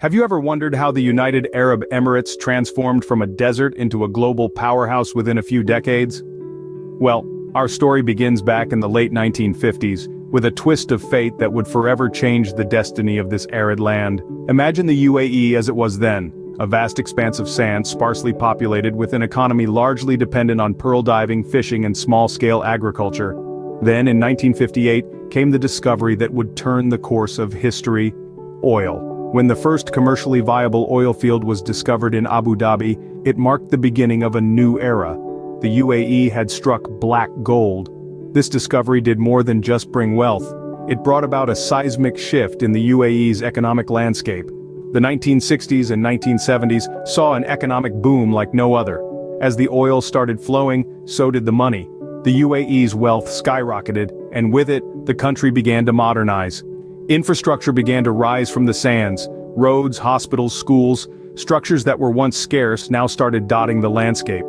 Have you ever wondered how the United Arab Emirates transformed from a desert into a global powerhouse within a few decades? Well, our story begins back in the late 1950s, with a twist of fate that would forever change the destiny of this arid land. Imagine the UAE as it was then, a vast expanse of sand sparsely populated with an economy largely dependent on pearl diving, fishing and small-scale agriculture. Then, in 1958, came the discovery that would turn the course of history: oil. When the first commercially viable oil field was discovered in Abu Dhabi, it marked the beginning of a new era. The UAE had struck black gold. This discovery did more than just bring wealth. It brought about a seismic shift in the UAE's economic landscape. The 1960s and 1970s saw an economic boom like no other. As the oil started flowing, so did the money. The UAE's wealth skyrocketed, and with it, the country began to modernize. Infrastructure began to rise from the sands. Roads, hospitals, schools, structures that were once scarce now started dotting the landscape.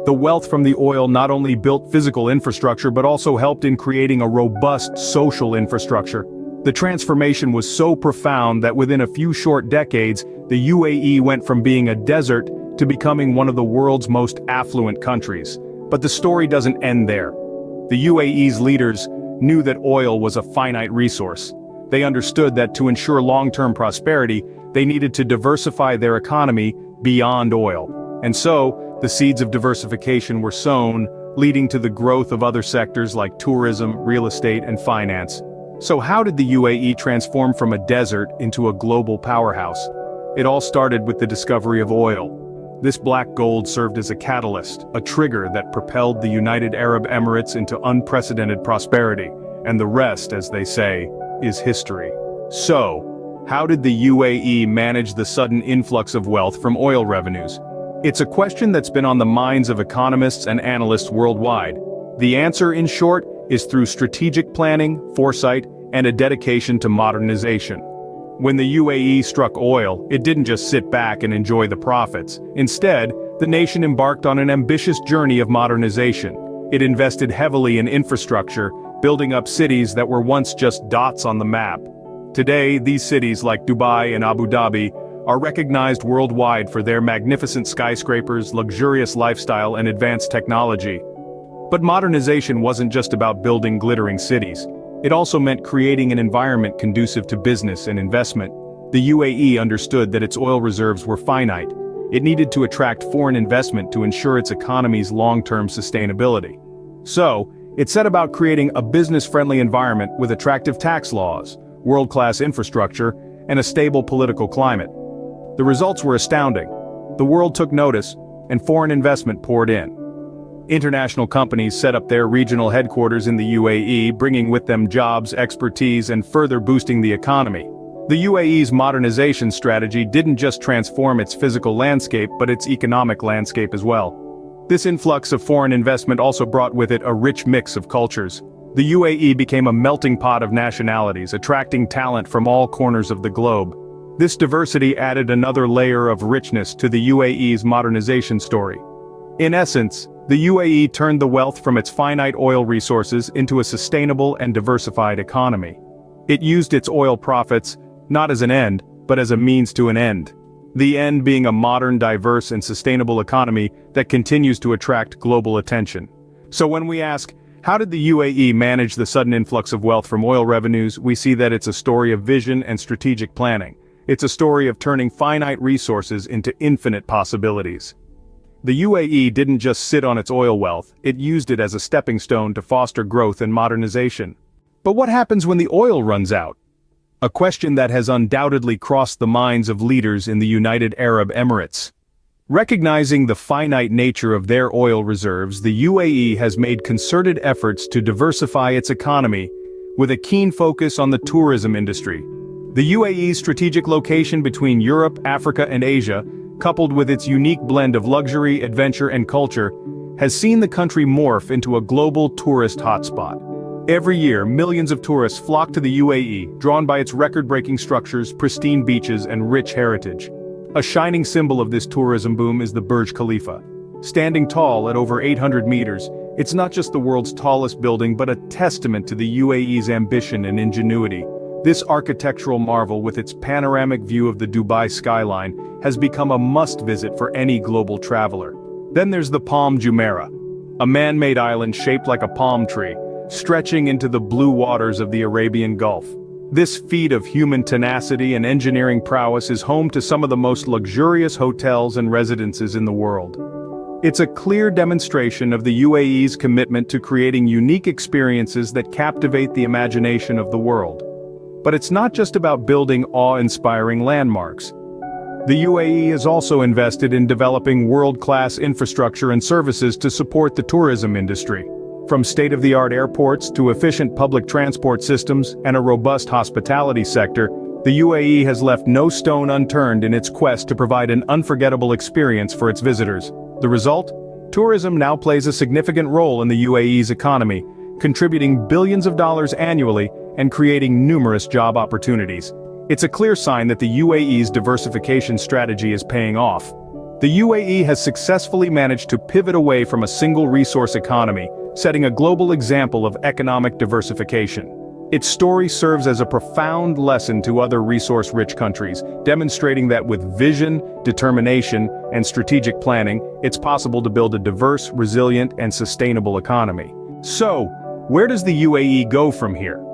The wealth from the oil not only built physical infrastructure but also helped in creating a robust social infrastructure. The transformation was so profound that within a few short decades, the UAE went from being a desert to becoming one of the world's most affluent countries. But the story doesn't end there. The UAE's leaders knew that oil was a finite resource. They understood that to ensure long-term prosperity, they needed to diversify their economy beyond oil. And so, the seeds of diversification were sown, leading to the growth of other sectors like tourism, real estate, and finance. So how did the UAE transform from a desert into a global powerhouse? It all started with the discovery of oil. This black gold served as a catalyst, a trigger that propelled the United Arab Emirates into unprecedented prosperity. And the rest, as they say, is history. So, how did the UAE manage the sudden influx of wealth from oil revenues? It's a question that's been on the minds of economists and analysts worldwide. The answer, in short, is through strategic planning, foresight, and a dedication to modernization. When the UAE struck oil, it didn't just sit back and enjoy the profits. Instead, the nation embarked on an ambitious journey of modernization. It invested heavily in infrastructure, building up cities that were once just dots on the map. Today, these cities like Dubai and Abu Dhabi are recognized worldwide for their magnificent skyscrapers, luxurious lifestyle, and advanced technology. But modernization wasn't just about building glittering cities. It also meant creating an environment conducive to business and investment. The UAE understood that its oil reserves were finite. It needed to attract foreign investment to ensure its economy's long-term sustainability. So, it set about creating a business-friendly environment with attractive tax laws, world-class infrastructure, and a stable political climate. The results were astounding. The world took notice, and foreign investment poured in. International companies set up their regional headquarters in the UAE, bringing with them jobs, expertise, and further boosting the economy. The UAE's modernization strategy didn't just transform its physical landscape but its economic landscape as well. This influx of foreign investment also brought with it a rich mix of cultures. The UAE became a melting pot of nationalities, attracting talent from all corners of the globe. This diversity added another layer of richness to the UAE's modernization story. In essence, the UAE turned the wealth from its finite oil resources into a sustainable and diversified economy. It used its oil profits, not as an end, but as a means to an end. The end being a modern, diverse, and sustainable economy that continues to attract global attention. So when we ask, how did the UAE manage the sudden influx of wealth from oil revenues, we see that it's a story of vision and strategic planning. It's a story of turning finite resources into infinite possibilities. The UAE didn't just sit on its oil wealth, it used it as a stepping stone to foster growth and modernization. But what happens when the oil runs out? A question that has undoubtedly crossed the minds of leaders in the United Arab Emirates. Recognizing the finite nature of their oil reserves, the UAE has made concerted efforts to diversify its economy, with a keen focus on the tourism industry. The UAE's strategic location between Europe, Africa, and Asia, coupled with its unique blend of luxury, adventure, and culture, has seen the country morph into a global tourist hotspot. Every year, millions of tourists flock to the UAE, drawn by its record-breaking structures, pristine beaches, and rich heritage. A shining symbol of this tourism boom is the Burj Khalifa. Standing tall at over 800 meters, it's not just the world's tallest building but a testament to the UAE's ambition and ingenuity. This architectural marvel with its panoramic view of the Dubai skyline has become a must-visit for any global traveler. Then there's the Palm Jumeirah, a man-made island shaped like a palm tree, stretching into the blue waters of the Arabian Gulf. This feat of human tenacity and engineering prowess is home to some of the most luxurious hotels and residences in the world. It's a clear demonstration of the UAE's commitment to creating unique experiences that captivate the imagination of the world. But it's not just about building awe-inspiring landmarks. The UAE is also invested in developing world-class infrastructure and services to support the tourism industry. From state-of-the-art airports to efficient public transport systems and a robust hospitality sector, the UAE has left no stone unturned in its quest to provide an unforgettable experience for its visitors. The result? Tourism now plays a significant role in the UAE's economy, contributing billions of dollars annually and creating numerous job opportunities. It's a clear sign that the UAE's diversification strategy is paying off. The UAE has successfully managed to pivot away from a single resource economy, setting a global example of economic diversification. Its story serves as a profound lesson to other resource-rich countries, demonstrating that with vision, determination, and strategic planning, it's possible to build a diverse, resilient, and sustainable economy. So, where does the UAE go from here?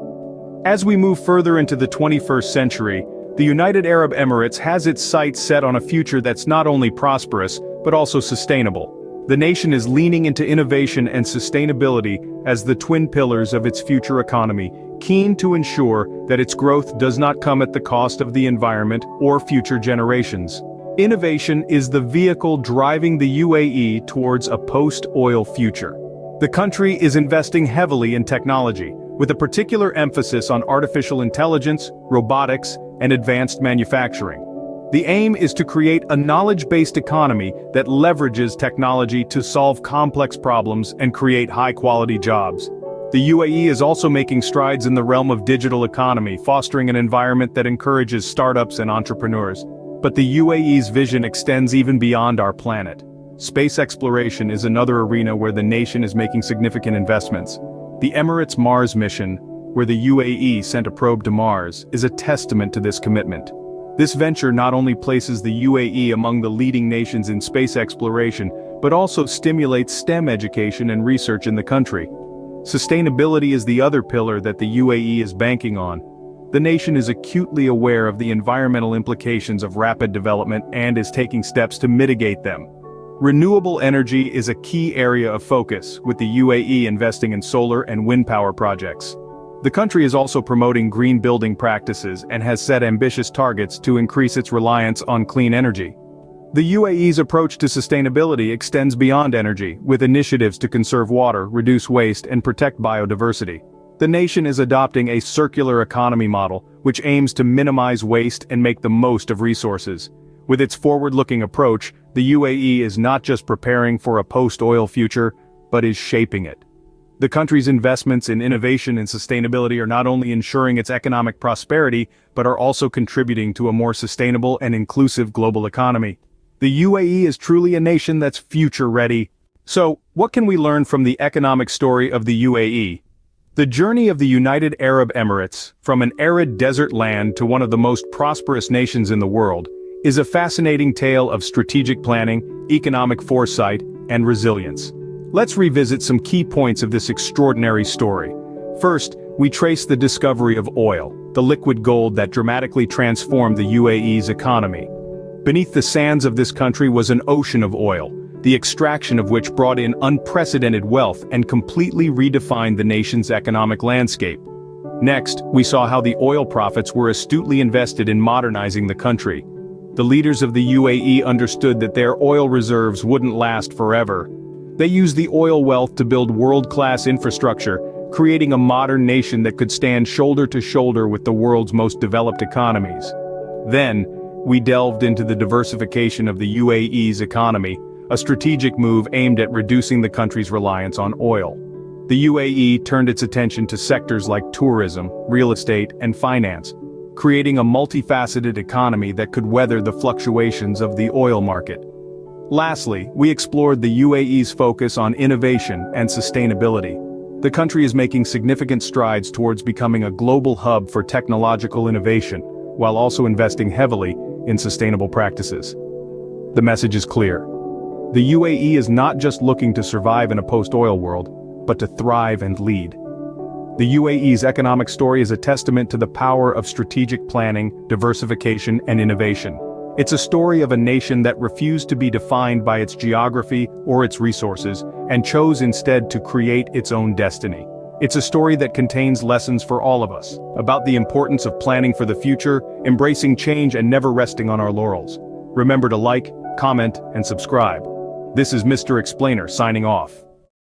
As we move further into the 21st century, the United Arab Emirates has its sights set on a future that's not only prosperous, but also sustainable. The nation is leaning into innovation and sustainability as the twin pillars of its future economy, keen to ensure that its growth does not come at the cost of the environment or future generations. Innovation is the vehicle driving the UAE towards a post-oil future. The country is investing heavily in technology, with a particular emphasis on artificial intelligence, robotics, and advanced manufacturing. The aim is to create a knowledge-based economy that leverages technology to solve complex problems and create high-quality jobs. The UAE is also making strides in the realm of digital economy, fostering an environment that encourages startups and entrepreneurs. But the UAE's vision extends even beyond our planet. Space exploration is another arena where the nation is making significant investments. The Emirates Mars mission, where the UAE sent a probe to Mars, is a testament to this commitment. This venture not only places the UAE among the leading nations in space exploration, but also stimulates STEM education and research in the country. Sustainability is the other pillar that the UAE is banking on. The nation is acutely aware of the environmental implications of rapid development and is taking steps to mitigate them. Renewable energy is a key area of focus, with the UAE investing in solar and wind power projects. The country is also promoting green building practices and has set ambitious targets to increase its reliance on clean energy. The UAE's approach to sustainability extends beyond energy, with initiatives to conserve water, reduce waste, and protect biodiversity. The nation is adopting a circular economy model, which aims to minimize waste and make the most of resources. With its forward-looking approach, the UAE is not just preparing for a post-oil future, but is shaping it. The country's investments in innovation and sustainability are not only ensuring its economic prosperity, but are also contributing to a more sustainable and inclusive global economy. The UAE is truly a nation that's future-ready. So, what can we learn from the economic story of the UAE? The journey of the United Arab Emirates, from an arid desert land to one of the most prosperous nations in the world, is a fascinating tale of strategic planning, economic foresight, and resilience. Let's revisit some key points of this extraordinary story. First, we trace the discovery of oil, the liquid gold that dramatically transformed the UAE's economy. Beneath the sands of this country was an ocean of oil, the extraction of which brought in unprecedented wealth and completely redefined the nation's economic landscape. Next, we saw how the oil profits were astutely invested in modernizing the country. The leaders of the UAE understood that their oil reserves wouldn't last forever. They used the oil wealth to build world-class infrastructure, creating a modern nation that could stand shoulder to shoulder with the world's most developed economies. Then, we delved into the diversification of the UAE's economy, a strategic move aimed at reducing the country's reliance on oil. The UAE turned its attention to sectors like tourism, real estate, and finance, creating a multifaceted economy that could weather the fluctuations of the oil market. Lastly, we explored the UAE's focus on innovation and sustainability. The country is making significant strides towards becoming a global hub for technological innovation, while also investing heavily in sustainable practices. The message is clear. The UAE is not just looking to survive in a post-oil world, but to thrive and lead. The UAE's economic story is a testament to the power of strategic planning, diversification, and innovation. It's a story of a nation that refused to be defined by its geography or its resources, and chose instead to create its own destiny. It's a story that contains lessons for all of us, about the importance of planning for the future, embracing change, and never resting on our laurels. Remember to like, comment, and subscribe. This is Mr. Explainer signing off.